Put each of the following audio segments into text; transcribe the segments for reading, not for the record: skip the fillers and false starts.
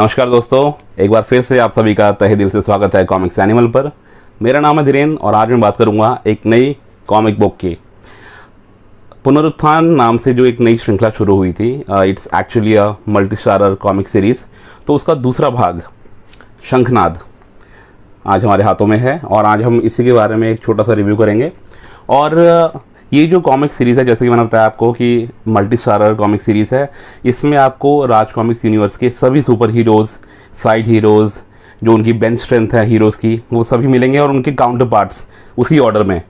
नमस्कार दोस्तों, एक बार फिर से आप सभी का तहे दिल से स्वागत है कॉमिक्स एनिमल पर। मेरा नाम है धीरेन्द्र और आज मैं बात करूंगा एक नई कॉमिक बुक की। पुनरुत्थान नाम से जो एक नई श्रृंखला शुरू हुई थी, it's actually a multi starrer comic series. तो उसका दूसरा भाग शंखनाद आज हमारे हाथों में है और आज हम इसी के बारे में एक छोटा सा रिव्यू करेंगे। और ये जो कॉमिक सीरीज़ है, जैसे कि मैंने बताया आपको कि मल्टी स्टारर कॉमिक सीरीज़ है, इसमें आपको राज कॉमिक्स यूनिवर्स के सभी सुपर हीरोज़, साइड हीरोज़, जो उनकी बेंच स्ट्रेंथ है हीरोज़ की, वो सभी मिलेंगे और उनके काउंटर पार्ट्स उसी ऑर्डर में।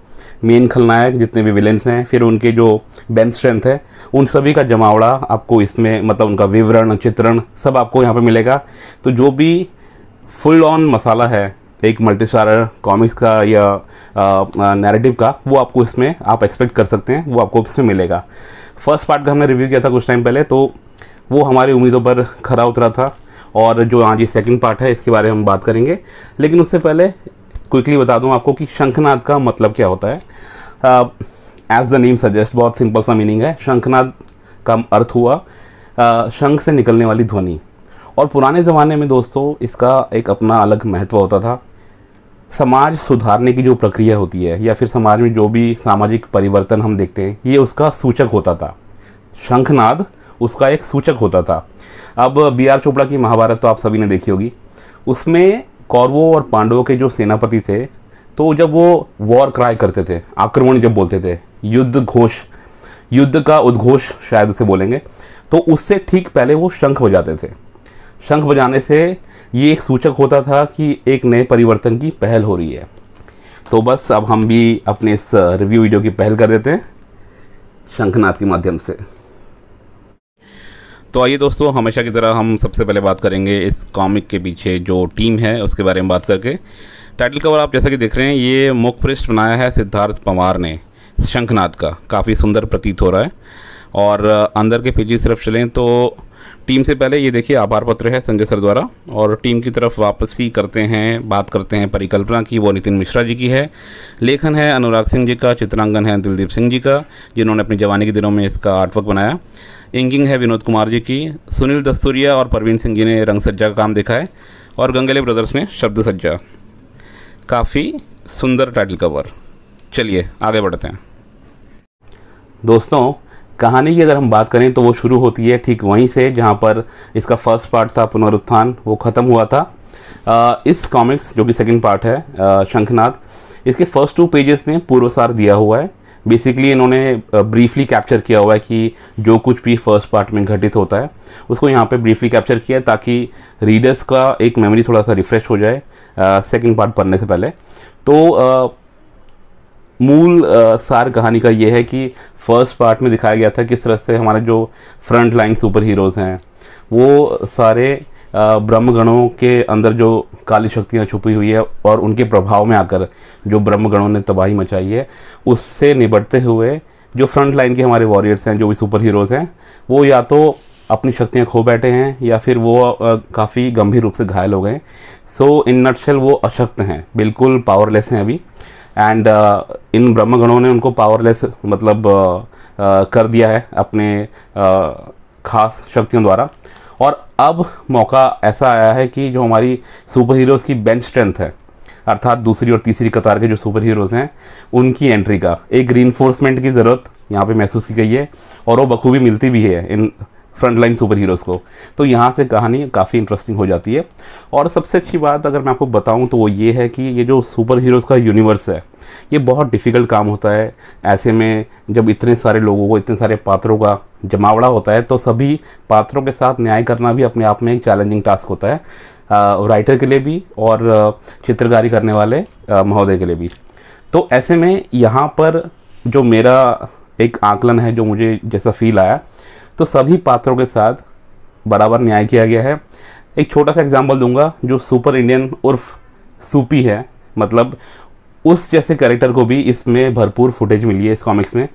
मेन खलनायक जितने भी विलेंस हैं, फिर उनके जो बेंच स्ट्रेंथ है, उन सभी का जमावड़ा आपको इसमें, मतलब उनका विवरण, चित्रण सब आपको यहाँ पर मिलेगा। तो जो भी फुल ऑन मसाला है एक मल्टी स्टारर कॉमिक्स का या नैरेटिव का, वो आपको इसमें आप एक्सपेक्ट कर सकते हैं, वो आपको इसमें मिलेगा। फर्स्ट पार्ट का हमने रिव्यू किया था कुछ टाइम पहले, तो वो हमारी उम्मीदों पर खरा उतरा था। और जो आज ये सेकंड पार्ट है, इसके बारे में हम बात करेंगे। लेकिन उससे पहले क्विकली बता दूं आपको कि शंखनाद का मतलब क्या होता है। एज द नेम सजेस्ट, बहुत सिंपल सा मीनिंग है। शंखनाद का अर्थ हुआ शंख से निकलने वाली ध्वनि। और पुराने ज़माने में दोस्तों इसका एक अपना अलग महत्व होता था। समाज सुधारने की जो प्रक्रिया होती है या फिर समाज में जो भी सामाजिक परिवर्तन हम देखते हैं, ये उसका सूचक होता था। शंखनाद उसका एक सूचक होता था। अब B.R. चोपड़ा की महाभारत तो आप सभी ने देखी होगी। उसमें कौरवों और पांडवों के जो सेनापति थे, तो जब वो वॉर क्राई करते थे, आक्रमण जब बोलते थे, युद्ध घोष, युद्ध का उद्घोष शायद उसे बोलेंगे, तो उससे ठीक पहले वो शंख बजाते थे। शंख बजाने से ये एक सूचक होता था कि एक नए परिवर्तन की पहल हो रही है। तो बस अब हम भी अपने इस रिव्यू वीडियो की पहल कर देते हैं शंखनाद के माध्यम से। तो आइए दोस्तों, हमेशा की तरह हम सबसे पहले बात करेंगे इस कॉमिक के पीछे जो टीम है उसके बारे में बात करके। टाइटल कवर आप जैसा कि देख रहे हैं, ये मुख पृष्ठ बनाया है सिद्धार्थ पवार ने शंखनाद का। काफ़ी सुंदर प्रतीत हो रहा है। और अंदर के पेजेस सिर्फ चलें तो टीम से पहले ये देखिए आभार पत्र है संजय सर द्वारा। और टीम की तरफ वापसी करते हैं, बात करते हैं परिकल्पना की, वो नितिन मिश्रा जी की है। लेखन है अनुराग सिंह जी का। चित्रांकन है दिलदीप सिंह जी का, जिन्होंने अपनी जवानी के दिनों में इसका आर्टवर्क बनाया। इंकिंग है विनोद कुमार जी की। सुनील दस्तूरिया और परवीन सिंह जी ने रंग सज्जा का काम देखा है और गंगले ब्रदर्स ने शब्द सज्जा। काफ़ी सुंदर टाइटल कवर। चलिए आगे बढ़ते हैं दोस्तों। कहानी की अगर हम बात करें तो वो शुरू होती है ठीक वहीं से जहाँ पर इसका फर्स्ट पार्ट था पुनरुत्थान, वो ख़त्म हुआ था। इस कॉमिक्स जो कि सेकंड पार्ट है शंखनाद, इसके फर्स्ट 2 पेजेस में पूर्वसार दिया हुआ है। बेसिकली इन्होंने ब्रीफली कैप्चर किया हुआ है कि जो कुछ भी फर्स्ट पार्ट में घटित होता है उसको यहाँ पे ब्रीफली कैप्चर किया है, ताकि रीडर्स का एक मेमोरी थोड़ा सा रिफ्रेश हो जाए सेकंड पार्ट पढ़ने से पहले। तो मूल सार कहानी का ये है कि फर्स्ट पार्ट में दिखाया गया था किस तरह से हमारे जो फ्रंट लाइन सुपर हीरोज़ हैं, वो सारे ब्रह्मगणों के अंदर जो काली शक्तियाँ छुपी हुई है और उनके प्रभाव में आकर जो ब्रह्मगणों ने तबाही मचाई है, उससे निपटते हुए जो फ्रंट लाइन के हमारे वॉरियर्स हैं, जो भी सुपर हीरोज़ हैं, वो या तो अपनी शक्तियाँ खो बैठे हैं या फिर वो काफ़ी गंभीर रूप से घायल हो गए। सो इन नटशेल वो अशक्त हैं, बिल्कुल पावरलेस हैं अभी। एंड इन ब्रह्मगणों ने उनको पावरलेस मतलब कर दिया है अपने खास शक्तियों द्वारा। और अब मौका ऐसा आया है कि जो हमारी सुपर हीरोज़ की बेंच स्ट्रेंथ है, अर्थात दूसरी और तीसरी कतार के जो सुपर हीरोज़ हैं, उनकी एंट्री का एक रीइंफोर्समेंट की ज़रूरत यहाँ पे महसूस की गई है और वो बखूबी मिलती भी है इन फ्रंटलाइन सुपर हीरोज़ को। तो यहाँ से कहानी काफ़ी इंटरेस्टिंग हो जाती है। और सबसे अच्छी बात अगर मैं आपको बताऊँ तो वो ये है कि ये जो सुपर हीरोज़ का यूनिवर्स है, ये बहुत डिफ़िकल्ट काम होता है। ऐसे में जब इतने सारे लोगों को, इतने सारे पात्रों का जमावड़ा होता है, तो सभी पात्रों के साथ न्याय करना भी अपने आप में एक चैलेंजिंग टास्क होता है, राइटर के लिए भी और चित्रकारी करने वाले महोदय के लिए भी। तो ऐसे में यहाँ पर जो मेरा एक आकलन है, जो मुझे जैसा फील आया, तो सभी पात्रों के साथ बराबर न्याय किया गया है। एक छोटा सा एग्जांपल दूंगा, जो सुपर इंडियन उर्फ सूपी है, मतलब उस जैसे कैरेक्टर को भी इसमें भरपूर फुटेज मिली है। इस कॉमिक्स में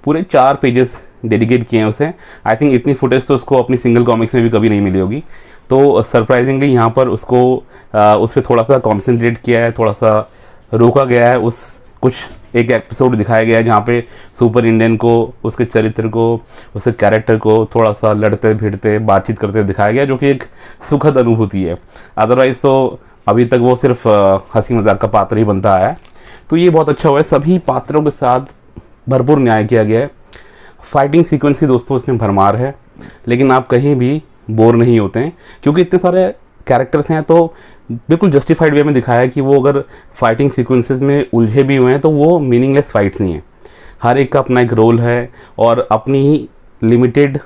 पूरे 4 पेजेस डेडिकेट किए हैं उसे। आई थिंक इतनी फुटेज तो उसको अपनी सिंगल कॉमिक्स में भी कभी नहीं मिली होगी। तो सरप्राइजिंगली यहाँ पर उसको उस पर थोड़ा सा कॉन्सेंट्रेट किया है, थोड़ा सा रोका गया है उस कुछ एक एपिसोड दिखाया गया है जहाँ पे सुपर इंडियन को, उसके चरित्र को, उसके कैरेक्टर को थोड़ा सा लड़ते भिड़ते बातचीत करते दिखाया गया, जो कि एक सुखद अनुभूति है। अदरवाइज़ तो अभी तक वो सिर्फ हंसी मजाक का पात्र ही बनता आया है। तो ये बहुत अच्छा हुआ है, सभी पात्रों के साथ भरपूर न्याय किया गया है। फाइटिंग सीक्वेंस की दोस्तों इसमें भरमार है, लेकिन आप कहीं भी बोर नहीं होते हैं क्योंकि इतने सारे कैरेक्टर्स हैं। तो बिल्कुल जस्टिफाइड वे में दिखाया है कि वो अगर फाइटिंग सीक्वेंसेस में उलझे भी हुए हैं तो वो मीनिंगलेस फाइट्स नहीं हैं। हर एक का अपना एक रोल है और अपनी ही लिमिटेड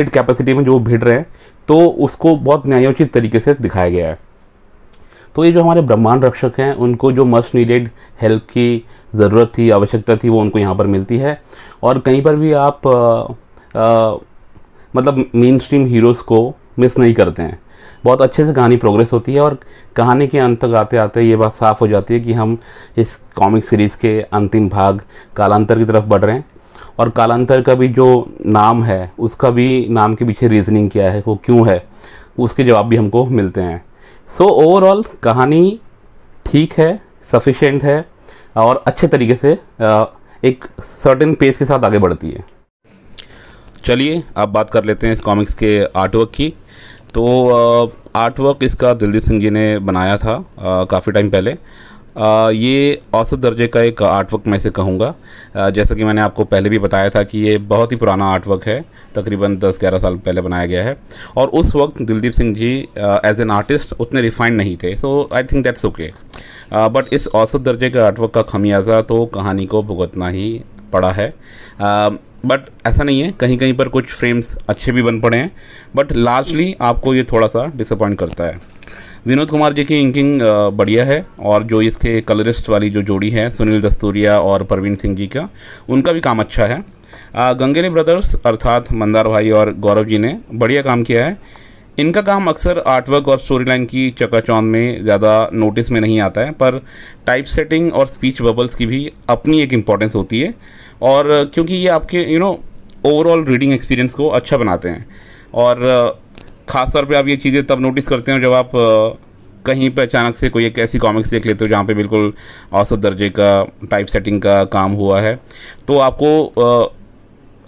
कैपेसिटी में जो भिड़ रहे हैं, तो उसको बहुत न्यायोचित तरीके से दिखाया गया है। तो ये जो हमारे ब्रह्मांड रक्षक हैं, उनको जो मस्ट नीडेड हेल्प की ज़रूरत थी, आवश्यकता थी, वो उनको यहाँ पर मिलती है। और कहीं पर भी आप मतलब मेन स्ट्रीम हीरोज़ को मिस नहीं करते हैं। बहुत अच्छे से कहानी प्रोग्रेस होती है और कहानी के अंत तक आते आते ये बात साफ़ हो जाती है कि हम इस कॉमिक सीरीज़ के अंतिम भाग कालांतर की तरफ बढ़ रहे हैं। और कालांतर का भी जो नाम है, उसका भी नाम के पीछे रीजनिंग क्या है, वो क्यों है, उसके जवाब भी हमको मिलते हैं। सो ओवरऑल कहानी ठीक है, सफिशिएंट है और अच्छे तरीके से एक सर्टेन पेस के साथ आगे बढ़ती है। चलिए अब बात कर लेते हैं इस कॉमिक्स के आर्टवर्क की। तो आर्टवर्क इसका दिलदीप सिंह जी ने बनाया था काफ़ी टाइम पहले। ये औसत दर्जे का एक आर्टवर्क मैं इसे कहूँगा। जैसा कि मैंने आपको पहले भी बताया था कि ये बहुत ही पुराना आर्टवर्क है, तकरीबन 10-11 साल पहले बनाया गया है। और उस वक्त Dildeep Singh ji as an artist उतने रिफाइंड नहीं थे, so I think that's okay. But इस औसत दर्जे के आर्टवर्क का खमियाजा तो कहानी को भुगतना ही पड़ा है। बट ऐसा नहीं है, कहीं कहीं पर कुछ फ्रेम्स अच्छे भी बन पड़े हैं, बट लार्जली आपको ये थोड़ा सा डिसअपॉइंट करता है। विनोद कुमार जी की इंकिंग बढ़िया है और जो इसके कलरिस्ट वाली जो जोड़ी है सुनील दस्तूरिया और परवीन सिंह जी का, उनका भी काम अच्छा है। गंगेले ब्रदर्स अर्थात मंदार भाई और गौरव जी ने बढ़िया काम किया है। इनका काम अक्सर आर्टवर्क और स्टोरी लाइन की चकाचौंध में ज़्यादा नोटिस में नहीं आता है, पर टाइप सेटिंग और स्पीच बबल्स की भी अपनी एक इम्पॉर्टेंस होती है। और क्योंकि ये आपके ओवरऑल रीडिंग एक्सपीरियंस को अच्छा बनाते हैं। और ख़ास तौर पे आप ये चीज़ें तब नोटिस करते हैं जब आप कहीं पे अचानक से कोई एक ऐसी कॉमिक्स देख लेते हो जहाँ पे बिल्कुल औसत दर्जे का टाइप सेटिंग का काम हुआ है, तो आपको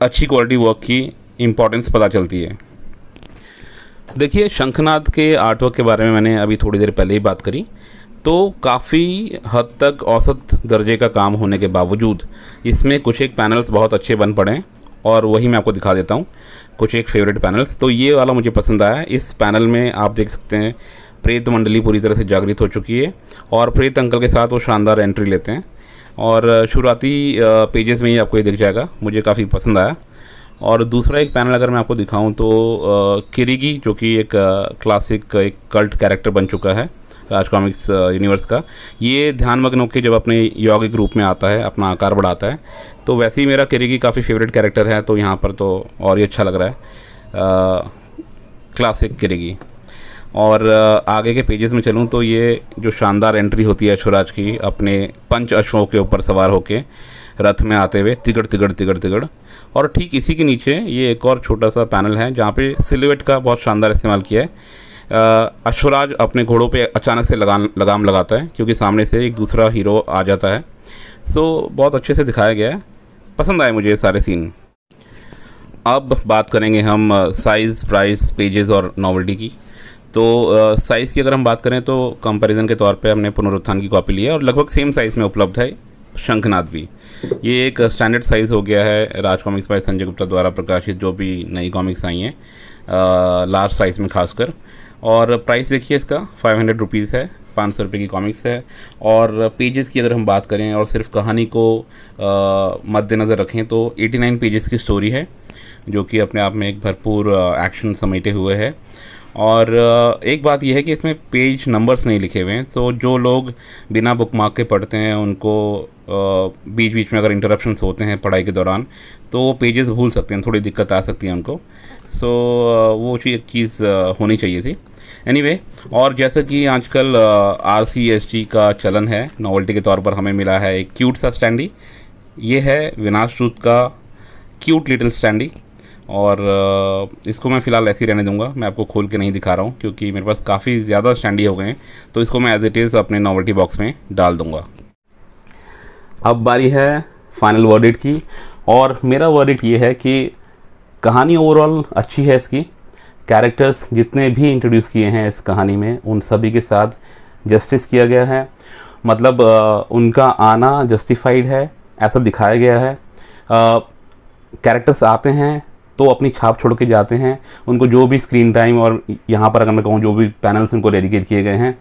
अच्छी क्वालिटी वर्क की इम्पोर्टेंस पता चलती है। देखिए, शंखनाद के आर्टवर्क के बारे में मैंने अभी थोड़ी देर पहले ही बात करी। तो काफ़ी हद तक औसत दर्जे का काम होने के बावजूद इसमें कुछ एक पैनल्स बहुत अच्छे बन पड़े हैं और वही मैं आपको दिखा देता हूँ कुछ एक फेवरेट पैनल्स। तो ये वाला मुझे पसंद आया। इस पैनल में आप देख सकते हैं प्रेत मंडली पूरी तरह से जागृत हो चुकी है और प्रेत अंकल के साथ वो शानदार एंट्री लेते हैं और शुरुआती पेजेस में ही आपको ये दिख जाएगा। मुझे काफ़ी पसंद आया। और दूसरा एक पैनल अगर मैं आपको दिखाऊं तो किरिगी, जो कि एक क्लासिक एक कल्ट कैरेक्टर बन चुका है राज कॉमिक्स यूनिवर्स का, ये ध्यानमग्न होकर जब अपने यौगिक रूप में आता है, अपना आकार बढ़ाता है, तो वैसे ही मेरा किरिगी काफ़ी फेवरेट कैरेक्टर है। तो यहाँ पर तो और ही अच्छा लग रहा है क्लासिक किरिगी। और आगे के पेजेस में चलूँ तो ये जो शानदार एंट्री होती है अश्वराज की अपने पंच अश्वों के ऊपर सवार होके रथ में आते हुए तिगड़ तिगड़ तिगड़ तिगड़। और ठीक इसी के नीचे ये एक और छोटा सा पैनल है जहाँ पे सिलुएट का बहुत शानदार इस्तेमाल किया है। अश्वराज अपने घोड़ों पे अचानक से लगाम लगाता है क्योंकि सामने से एक दूसरा हीरो आ जाता है। सो बहुत अच्छे से दिखाया गया है, पसंद आए मुझे ये सारे सीन। अब बात करेंगे हम साइज़, प्राइस, पेजेस और नॉवेल्टी की। तो साइज़ की अगर हम बात करें तो कंपैरिजन के तौर पे हमने पुनरुत्थान की कॉपी ली है और लगभग सेम साइज़ में उपलब्ध है शंखनाद भी। ये एक स्टैंडर्ड साइज़ हो गया है राज कॉमिक्स बाय संजय गुप्ता द्वारा प्रकाशित जो भी नई कॉमिक्स आई हैं, लार्ज साइज़ में खासकर। और प्राइस देखिए इसका 500 रुपीज़ है, 500 रुपये की कॉमिक्स है। और पेजेस की अगर हम बात करें और सिर्फ कहानी को मद्देनज़र रखें तो 89 पेजेस की स्टोरी है जो कि अपने आप में एक भरपूर एक्शन समेटे हुए है। और एक बात यह है कि इसमें पेज नंबर्स नहीं लिखे हुए हैं, तो जो लोग बिना बुकमार्क के पढ़ते हैं उनको बीच बीच में अगर इंटरप्शंस होते हैं पढ़ाई के दौरान तो वो पेजेस भूल सकते हैं, थोड़ी दिक्कत आ सकती है उनको। सो वो चीज़ होनी चाहिए थी। एनीवे, और जैसा कि आजकल RCSG का चलन है, नॉवेल्टी के तौर पर हमें मिला है एक क्यूट सा स्टैंडी। ये है विनाश दूत का क्यूट लिटिल स्टैंडी और इसको मैं फ़िलहाल ऐसे ही रहने दूंगा। मैं आपको खोल के नहीं दिखा रहा हूँ क्योंकि मेरे पास काफ़ी ज़्यादा स्टैंडी हो गए हैं, तो इसको मैं एज इट इज़ अपने नॉवेल्टी बॉक्स में डाल दूंगा। अब बारी है फाइनल वर्डिक्ट की, और मेरा वर्डिक्ट ये है कि कहानी ओवरऑल अच्छी है। इसकी कैरेक्टर्स जितने भी इंट्रोड्यूस किए हैं इस कहानी में, उन सभी के साथ जस्टिस किया गया है। मतलब उनका आना जस्टिफाइड है, ऐसा दिखाया गया है। कैरेक्टर्स आते हैं तो अपनी छाप छोड़ के जाते हैं। उनको जो भी स्क्रीन टाइम, और यहाँ पर अगर मैं कहूँ जो भी पैनल्स उनको डेडिकेट किए गए हैं,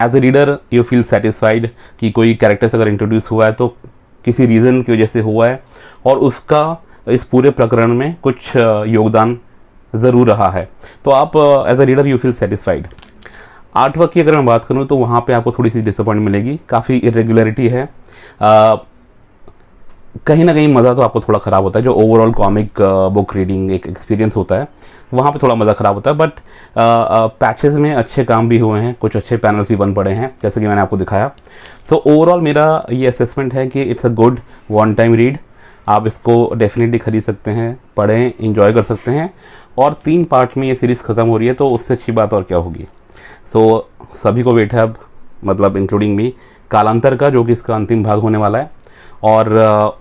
as a reader you feel satisfied कि कोई कैरेक्टर्स अगर इंट्रोड्यूस हुआ है तो किसी रीज़न की वजह से हुआ है, और उसका इस पूरे प्रकरण में कुछ योगदान ज़रूर रहा है। तो आप as a reader you feel satisfied. Art work की अगर मैं बात करूँ तो वहाँ पे आपको थोड़ी सी डिसअपॉइंट मिलेगी, काफ़ी इरेगुलरिटी है। कहीं ना कहीं मज़ा तो आपको थोड़ा ख़राब होता है। जो ओवरऑल कॉमिक बुक रीडिंग एक एक्सपीरियंस होता है, वहाँ पे थोड़ा मज़ा ख़राब होता है। बट पैचेस में अच्छे काम भी हुए हैं, कुछ अच्छे पैनल्स भी बन पड़े हैं, जैसे कि मैंने आपको दिखाया। सो ओवरऑल मेरा ये असेसमेंट है कि it's a good one time read. आप इसको डेफिनेटली खरीद सकते हैं, पढ़ें, इंजॉय कर सकते हैं। और 3 पार्ट में ये सीरीज़ ख़त्म हो रही है, तो उससे अच्छी बात और क्या होगी। सो सभी को वेट है अब, मतलब इंक्लूडिंग मी, कालांतर का, जो कि इसका अंतिम भाग होने वाला है, और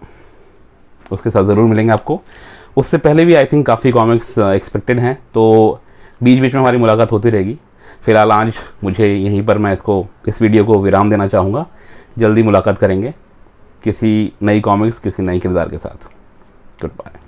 उसके साथ ज़रूर मिलेंगे आपको। उससे पहले भी आई थिंक काफ़ी कॉमिक्स एक्सपेक्टेड हैं, तो बीच बीच में हमारी मुलाकात होती रहेगी। फ़िलहाल आज मुझे यहीं पर मैं इस वीडियो को विराम देना चाहूँगा। जल्दी मुलाकात करेंगे किसी नई कॉमिक्स, किसी नई किरदार के साथ। Good bye.